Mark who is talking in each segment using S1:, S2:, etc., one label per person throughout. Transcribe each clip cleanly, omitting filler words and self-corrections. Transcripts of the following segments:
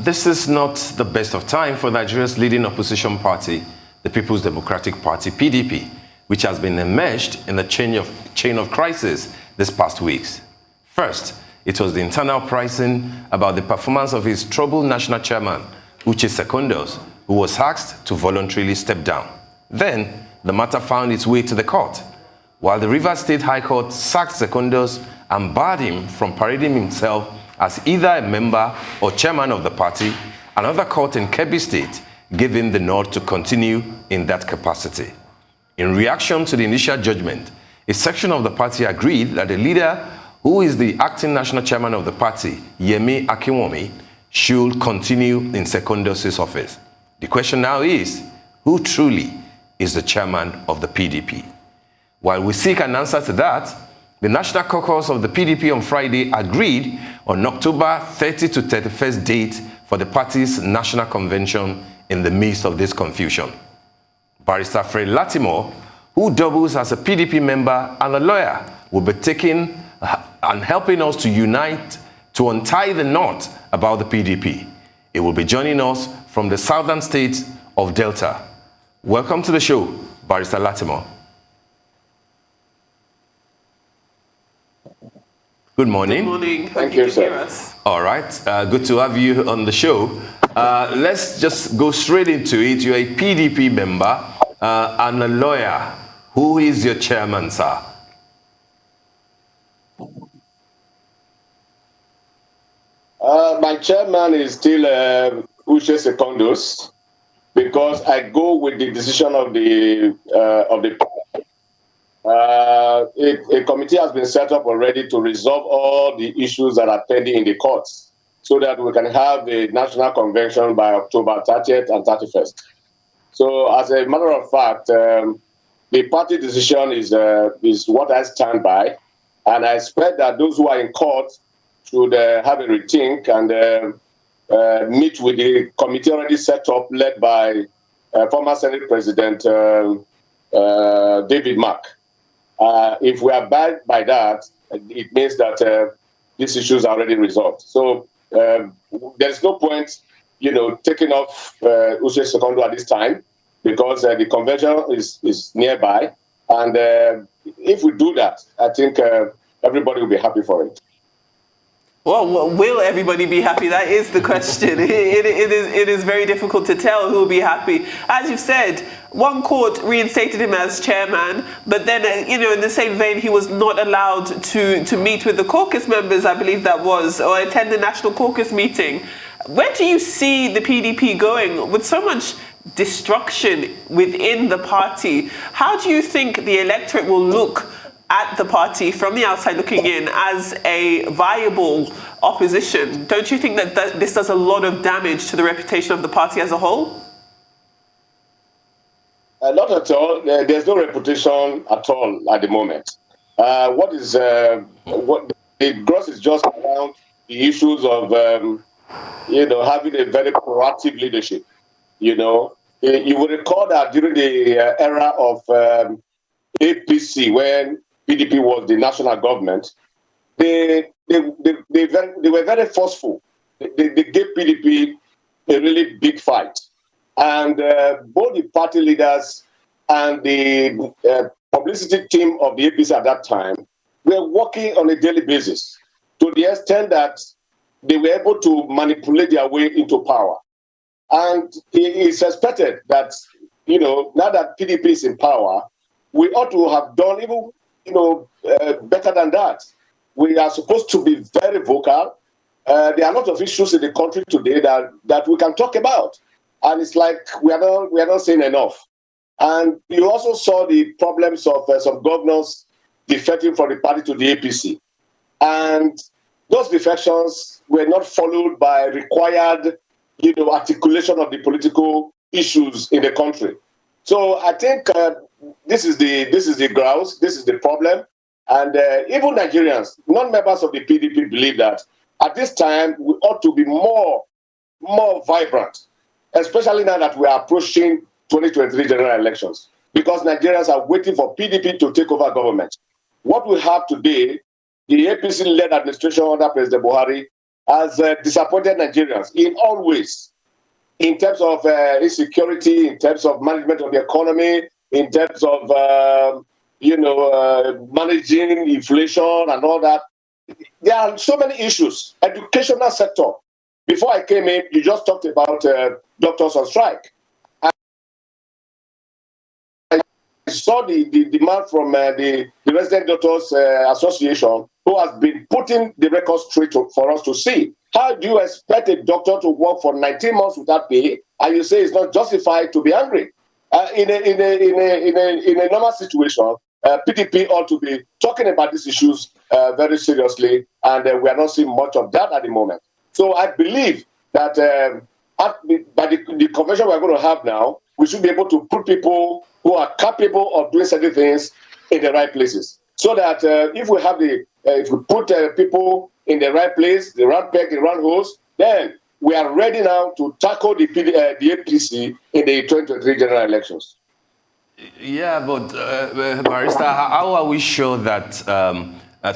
S1: This is not the best of time for Nigeria's leading opposition party, the People's Democratic Party, PDP, which has been enmeshed in the chain of crisis this past weeks. First, it was the internal pricing about the performance of his troubled national chairman, Uche Secondus, who was asked to voluntarily step down. Then, the matter found its way to the court. While the Rivers State High Court sacked Secondus and barred him from parading himself as either a member or chairman of the party, another court in Kebbi State gave him the nod to continue in that capacity. In reaction to the initial judgment, a section of the party agreed that the leader, who is the acting national chairman of the party, Yemi Akinwumi, should continue in Secondus' office. The question now is, who truly is the chairman of the PDP? While we seek an answer to that, the National Caucus of the PDP on Friday agreed on October 30 to 31st date for the party's national convention in the midst of this confusion. Barrister Fred Latimoore, who doubles as a PDP member and a lawyer, will be taking and helping us to unite to untie the knot about the PDP. He will be joining us from the southern state of Delta. Welcome to the show, Barrister Latimoore. Good morning.
S2: Good morning.
S3: Thank you, sir.
S2: Hear us.
S1: All right. Good to have you on the show. Let's just go straight into it. You're a PDP member and a lawyer. Who is your chairman, sir?
S3: My chairman is still Uche Secondus, because I go with the decision of the a committee has been set up already to resolve all the issues that are pending in the courts, so that we can have a national convention by October 30th and 31st. So, as a matter of fact, the party decision is what I stand by, and I expect that those who are in court should have a rethink and meet with the committee already set up, led by former Senate President David Mark. If we abide by that, it means that these issues are already resolved. So there's no point, taking off Uche Secondus at this time, because the convention is nearby. And if we do that, I think everybody will be happy for it.
S2: Well, will everybody be happy? That is the question. It is very difficult to tell who will be happy. As you've said, one court reinstated him as chairman, but then, in the same vein, he was not allowed to meet with the caucus members, I believe that was, or attend the national caucus meeting. Where do you see the PDP going with so much destruction within the party? How do you think the electorate will look at the party from the outside looking in as a viable opposition? Don't you think that this does a lot of damage to the reputation of the party as a whole?
S3: Not at all. There's no reputation at all at the moment. What the gross is just around the issues of having a very proactive leadership. You will recall that during the era of APC, when PDP was the national government, they were very forceful. They gave PDP a really big fight. And both the party leaders and the publicity team of the APC at that time were working on a daily basis, to the extent that they were able to manipulate their way into power. And it's expected that, now that PDP is in power, we ought to have done even better than that. We are supposed to be very vocal. There are a lot of issues in the country today that we can talk about, and it's like we are not saying enough. And you also saw the problems of some governors defecting from the party to the APC, and those defections were not followed by required, articulation of the political issues in the country. So I think this is the grounds, this is the problem, and even Nigerians, non-members of the PDP, believe that at this time we ought to be more vibrant, especially now that we are approaching 2023 general elections, because Nigerians are waiting for PDP to take over government. What we have today, the APC-led administration under President Buhari has disappointed Nigerians in all ways, in terms of insecurity, in terms of management of the economy, in terms of managing inflation and all that. There are so many issues. Educational sector. Before I came in, you just talked about doctors on strike. I saw the demand from the Resident Doctors Association, who has been putting the record straight for us to see. How do you expect a doctor to work for 19 months without pay, and you say it's not justified to be angry? In a normal situation, PDP ought to be talking about these issues very seriously, and we are not seeing much of that at the moment. So I believe that by the convention we're going to have now, we should be able to put people who are capable of doing certain things in the right places. So that if we put people in the right place, the right peg, the right holes, then we are ready now to tackle the APC in the 2023 general elections.
S1: Yeah, but Barrister, how are we sure that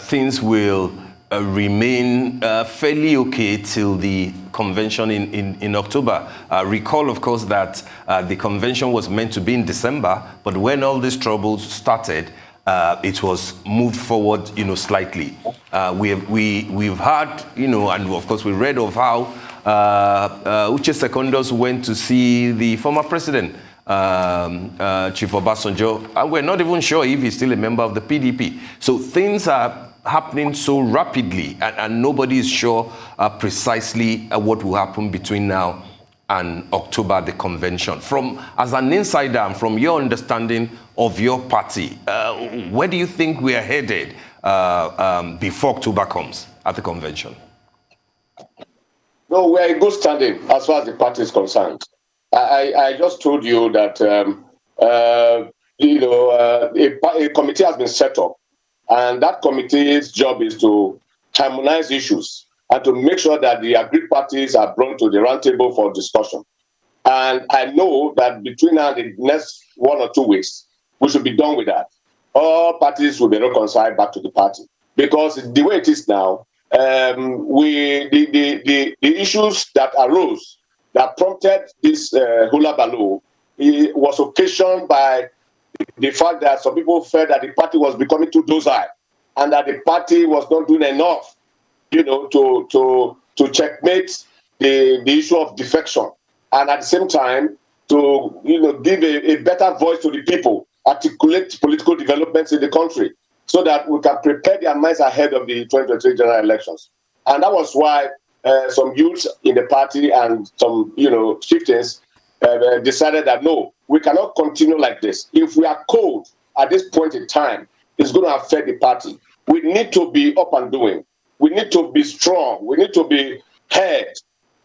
S1: things will remain fairly okay till the convention in October? Recall, of course, that the convention was meant to be in December, but when all these troubles started, it was moved forward, slightly. We've heard, and of course we read of how Uche Secondos went to see the former president, Chief Obasanjo, and we're not even sure if he's still a member of the PDP. So things are happening so rapidly, and nobody is sure precisely what will happen between now and October, the convention. As an insider and from your understanding of your party, where do you think we are headed before October comes at the convention?
S3: No, we're in good standing as far as the party is concerned. I just told you that a committee has been set up, and that committee's job is to harmonize issues and to make sure that the agreed parties are brought to the round table for discussion. And I know that between now and the next 1 or 2 weeks, we should be done with that. All parties will be reconciled back to the party. Because the way it is now, the issues that arose, that prompted this hula baloo, it was occasioned by the fact that some people felt that the party was becoming too docile and that the party was not doing enough, to checkmate the issue of defection, and at the same time to give a better voice to the people, articulate political developments in the country, so that we can prepare their minds ahead of the 2023 general elections. And that was why some youths in the party and some chieftains decided that no, we cannot continue like this. If we are cold at this point in time, it's going to affect the party. We need to be up and doing. We need to be strong. We need to be heard.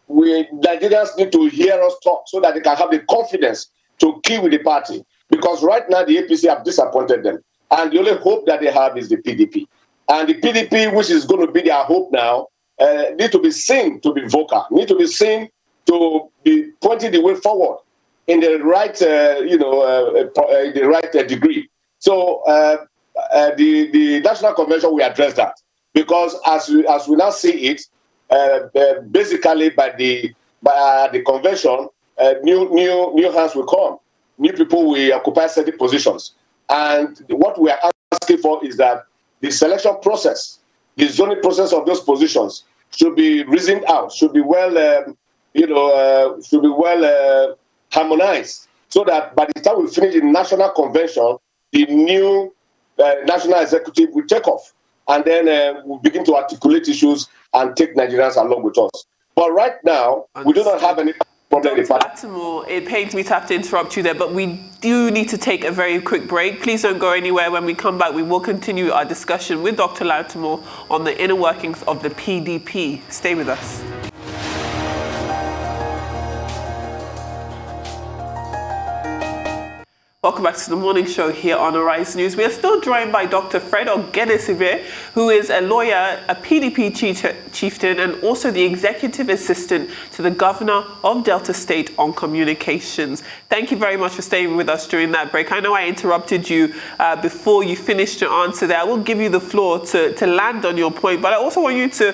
S3: Nigerians need to hear us talk so that they can have the confidence to keep with the party. Because right now the APC have disappointed them. And the only hope that they have is the PDP. And the PDP, which is going to be their hope now, need to be seen to be vocal, need to be seen to be pointing the way forward in the right, degree. So the National Convention will address that, because as we now see it, basically by the convention, new hands will come, new people will occupy certain positions, and what we are asking for is that the selection process, the zoning process of those positions should be reasoned out, should be well harmonized, so that by the time we finish the National Convention, the new National Executive will take off, and then we'll begin to articulate issues and take Nigerians along with us. But right now, we do not have any problem.
S2: Dr. Latimoore, it pains me to have to interrupt you there, but we do need to take a very quick break. Please don't go anywhere. When we come back, we will continue our discussion with Dr. Latimoore on the inner workings of the PDP. Stay with us. Welcome back to the morning show here on Arise News. We are still joined by Dr. Fred Ogedesibe, who is a lawyer, a PDP chieftain, and also the executive assistant to the governor of Delta State on communications. Thank you very much for staying with us during that break. I know I interrupted you before you finished your answer there. I will give you the floor to land on your point, but I also want you to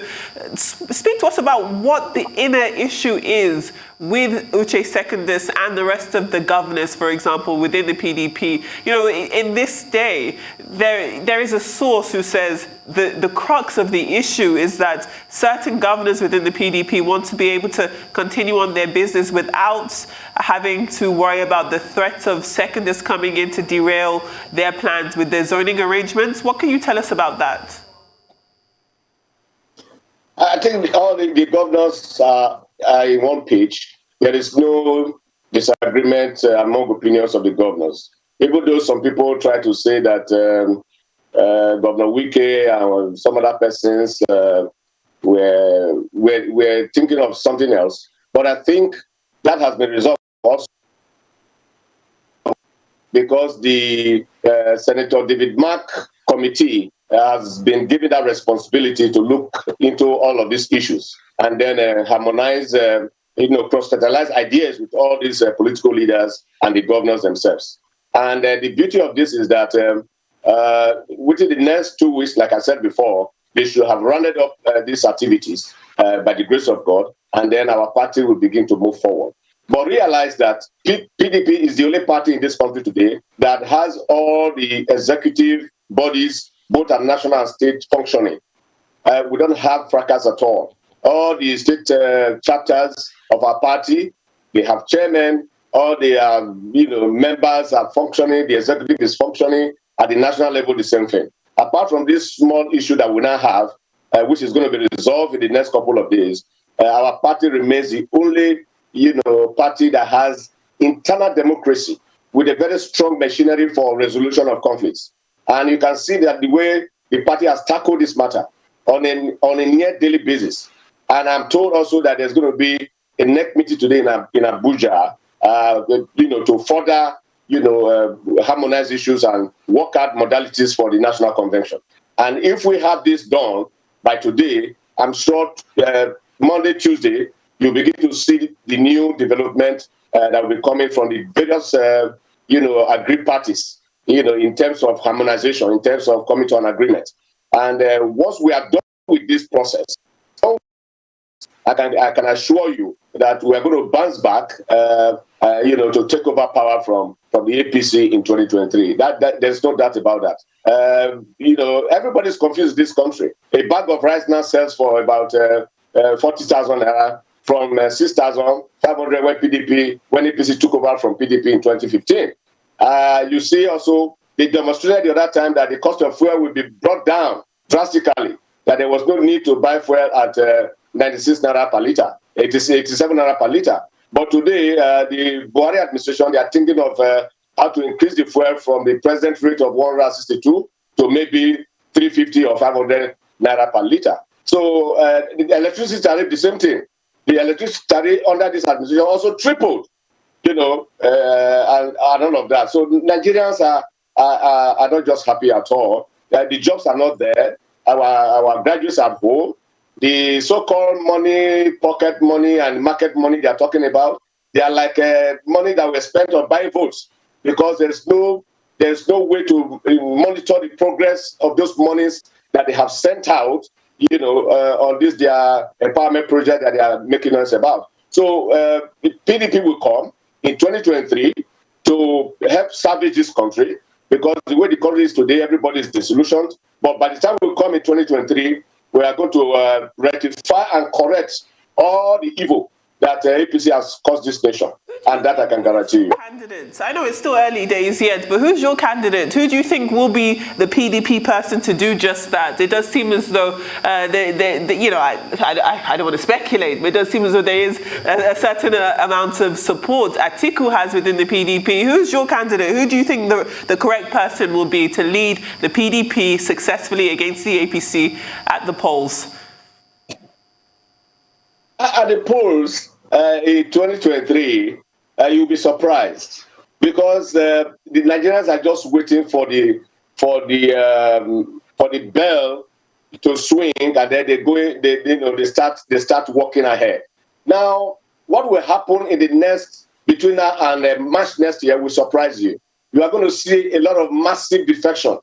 S2: speak to us about what the inner issue is with Uche Secondus and the rest of the governors, for example, within the PDP. You know, in this day, there is a source who says the crux of the issue is that certain governors within the PDP want to be able to continue on their business without having to worry about the threat of Secondus coming in to derail their plans with their zoning arrangements. What can you tell us about that?
S3: I think all the governors are in one page. There is no disagreement among opinions of the governors. Even though some people try to say that Governor Wike and some other persons were thinking of something else. But I think that has been resolved also because the Senator David Mark committee has been given that responsibility to look into all of these issues and then harmonize, cross-fertilize ideas with all these political leaders and the governors themselves. And the beauty of this is that within the next 2 weeks, like I said before, they should have rounded up these activities by the grace of God, and then our party will begin to move forward. But realize that PDP is the only party in this country today that has all the executive bodies, both at national and state, functioning. We don't have fracas at all. All the state chapters of our party, they have chairmen, all the members are functioning, the executive is functioning. At the national level, the same thing. Apart from this small issue that we now have, which is going to be resolved in the next couple of days, our party remains the only party that has internal democracy with a very strong machinery for resolution of conflicts. And you can see that the way the party has tackled this matter on a near daily basis. And I'm told also that there's going to be a next meeting today in Abuja, to further, harmonize issues and work out modalities for the national convention. And if we have this done by today, I'm sure Monday, Tuesday, you'll begin to see the new development that will be coming from the various, agreed parties, in terms of harmonization, in terms of coming to an agreement. And once we are done with this process, I can assure you that we are going to bounce back, to take over power from the APC in 2023. That there's no doubt about that. Everybody's confused in this country. A bag of rice now sells for about 40,000 naira from 6,500 when APC took over from PDP in 2015. You see also, they demonstrated the other time that the cost of fuel will be brought down drastically, that there was no need to buy fuel at 96 naira per litre, 87 naira per litre. But today, the Buhari administration, they are thinking of how to increase the fuel from the present rate of 162 to maybe 350 or 500 naira per litre. So the electricity tariff, the same thing. The electricity tariff under this administration also tripled, and all of that. So Nigerians are not just happy at all. The jobs are not there. Our graduates are at home. The so-called money, pocket money and market money they are talking about, they are like money that was spent on buying votes, because there's no way to monitor the progress of those monies that they have sent out, on this their empowerment project that they are making us about. So the PDP will come in 2023 to help salvage this country, because the way the country is today, everybody is disillusioned. But by the time we come in 2023, we are going to rectify and correct all the evil that APC has caused this nation. And that I can guarantee you.
S2: Candidates. I know it's still early days yet, but who's your candidate? Who do you think will be the PDP person to do just that? It does seem as though, I don't want to speculate, but it does seem as though there is a certain amount of support Atiku has within the PDP. Who's your candidate? Who do you think the correct person will be to lead the PDP successfully against the APC at the polls?
S3: At the polls in 2023, you'll be surprised, because the Nigerians are just waiting for the bell to swing, and then they start walking ahead. Now, what will happen in the next between now and March next year will surprise you. You are going to see a lot of massive defection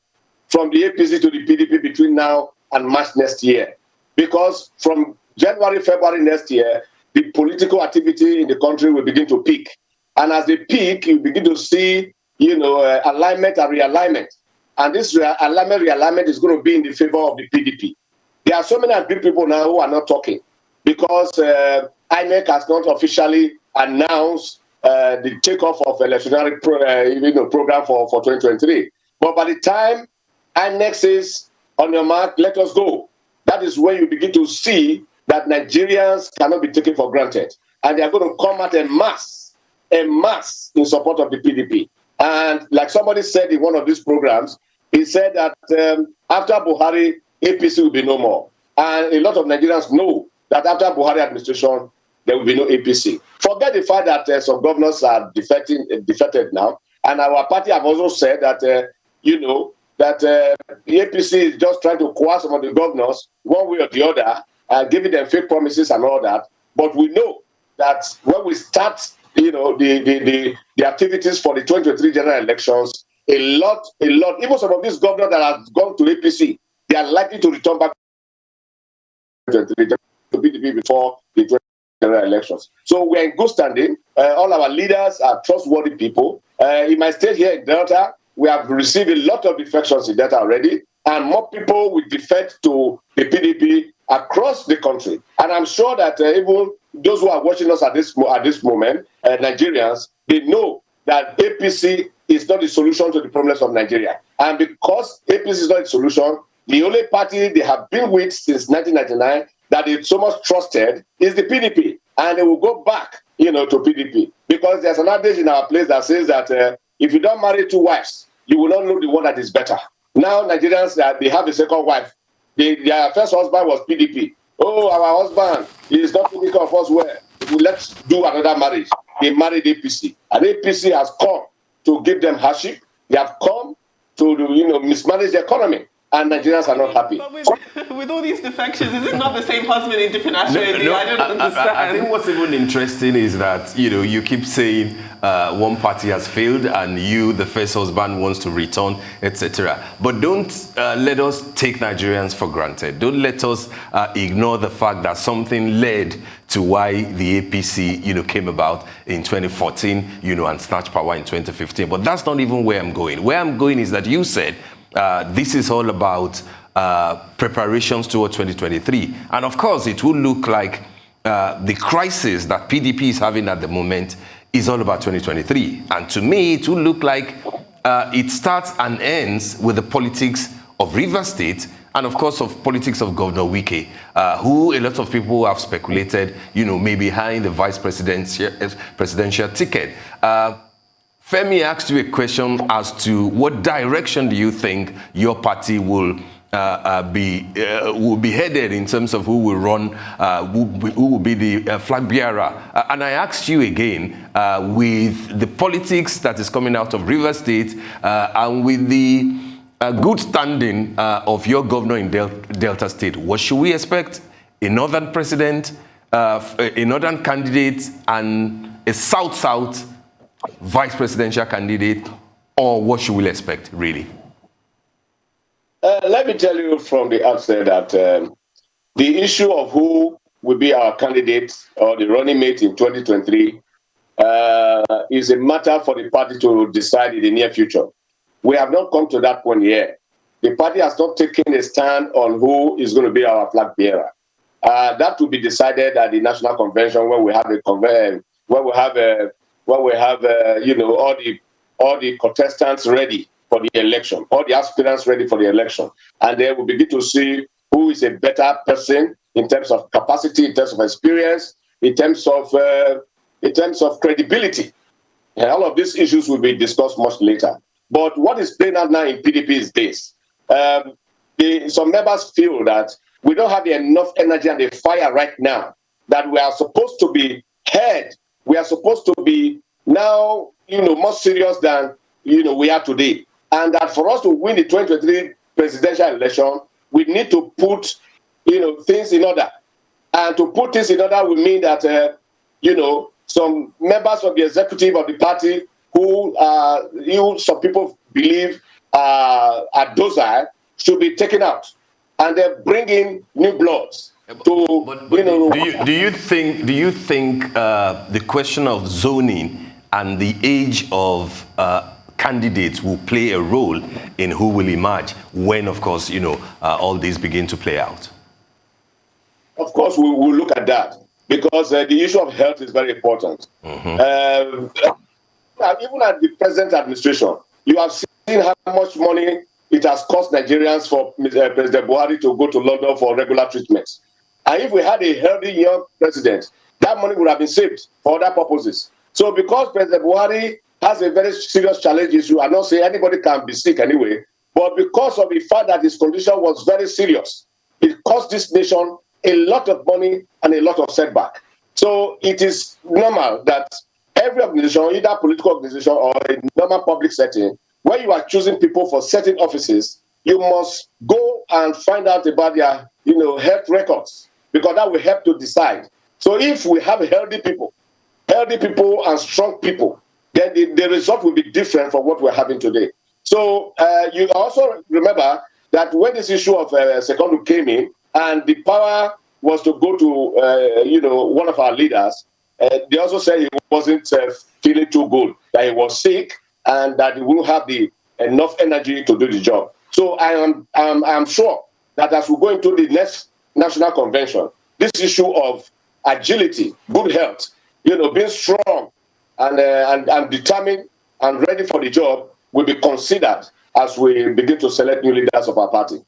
S3: from the APC to the PDP between now and March next year, because from January, February next year, the political activity in the country will begin to peak. And as they peak, you begin to see, alignment and realignment. And this realignment is going to be in the favor of the PDP. There are so many angry people now who are not talking because INEC has not officially announced the takeoff of electionary program for 2023. But by the time INEC says, on your mark, let us go, that is when you begin to see that Nigerians cannot be taken for granted. And they are going to come out en masse in support of the PDP. And like somebody said in one of these programs, he said that after Buhari, APC will be no more. And a lot of Nigerians know that after Buhari administration, there will be no APC. Forget the fact that some governors are defected now. And our party have also said that, that the APC is just trying to coerce some of the governors one way or the other, giving them fake promises and all that. But we know that when we start, the activities for the 2023 general elections, a lot, even some of these governors that have gone to APC, they are likely to return back to PDP before the general elections. So we're in good standing. All our leaders are trustworthy people. In my state here in Delta, we have received a lot of defections in Delta already, and more people will defect to the PDP across the country. And I'm sure that even those who are watching us at this moment, Nigerians, they know that APC is not the solution to the problems of Nigeria. And because APC is not the solution, the only party they have been with since 1999 that they so much trusted is the PDP. And they will go back, to PDP. Because there's an adage in our place that says that if you don't marry two wives, you will not know the one that is better. Now Nigerians, they have a second wife. Their first husband was PDP. Oh, our husband is not taking care of us well. Let's do another marriage. They married APC. And APC has come to give them hardship. They have come to mismanage the economy. And Nigerians are not happy.
S2: But with all these defections, is it not the same husband in different nationalities? I don't understand.
S1: I think what's even interesting is that, you keep saying one party has failed and you, the first husband, wants to return, etc. But don't let us take Nigerians for granted. Don't let us ignore the fact that something led to why the APC, came about in 2014, and snatched power in 2015. But that's not even where I'm going. Where I'm going is that you said, this is all about preparations toward 2023. And of course, it will look like the crisis that PDP is having at the moment is all about 2023. And to me, it will look like it starts and ends with the politics of Rivers State and, of course, of politics of Governor Wike, who a lot of people have speculated, may be behind the vice presidential ticket. Femi asked you a question as to what direction do you think your party will be headed in terms of who will run, who will be the flag bearer. And I asked you again, with the politics that is coming out of Rivers State and with the good standing of your governor in Delta State, what should we expect? A northern president, a northern candidate, and a south-south vice presidential candidate, or what should we expect, really?
S3: Let me tell you from the outset that the issue of who will be our candidate or the running mate in 2023 is a matter for the party to decide in the near future. We have not come to that point yet. The party has not taken a stand on who is going to be our flag bearer. That will be decided at the National Convention when we have all the contestants ready for the election, all the aspirants ready for the election. And then we'll begin to see who is a better person in terms of capacity, in terms of experience, in terms of credibility. And all of these issues will be discussed much later. But what is playing out now in PDP is this. Some members feel that we don't have enough energy and the fire right now, that we are supposed to be heard. We are supposed to be now, more serious than, we are today. And that for us to win the 2023 presidential election, we need to put, things in order. And to put things in order will mean that, some members of the executive of the party who some people believe are docile should be taken out, and then bring in new bloods. Do
S1: you think the question of zoning and the age of candidates will play a role in who will emerge when, of course, all these begin to play out?
S3: Of course, we will look at that, because the issue of health is very important. Even at the present administration, you have seen how much money it has cost Nigerians for President Buhari to go to London for regular treatments. And if we had a healthy young president, that money would have been saved for other purposes. So because President Buhari has a very serious challenge issue, I'm not saying anybody can be sick anyway, but because of the fact that his condition was very serious, it cost this nation a lot of money and a lot of setback. So it is normal that every organization, either political organization or a normal public setting, when you are choosing people for certain offices, you must go and find out about their, health records, because that will help to decide. So if we have healthy people and strong people, then the result will be different from what we're having today. So you also remember that when this issue of Secondu came in, and the power was to go to, one of our leaders, they also said he wasn't feeling too good, that he was sick, and that he wouldn't have enough energy to do the job. So I am sure that as we go into the next national convention, this issue of agility, good health, being strong and determined and ready for the job will be considered as we begin to select new leaders of our party.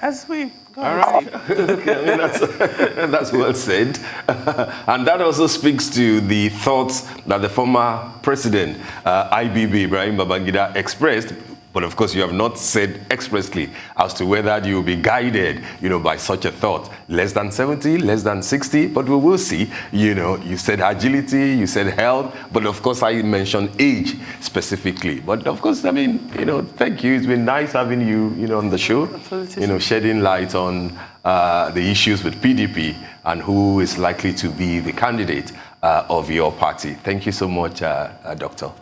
S2: As we go.
S1: All right. Okay, that's well said. And that also speaks to the thoughts that the former president, IBB, Ibrahim Babangida, expressed. But of course, you have not said expressly as to whether you will be guided, by such a thought. Less than 70, less than 60, but we will see. You said agility, you said health, but of course, I mentioned age specifically. But of course, thank you. It's been nice having you, on the show, shedding light on the issues with PDP and who is likely to be the candidate of your party. Thank you so much, Doctor.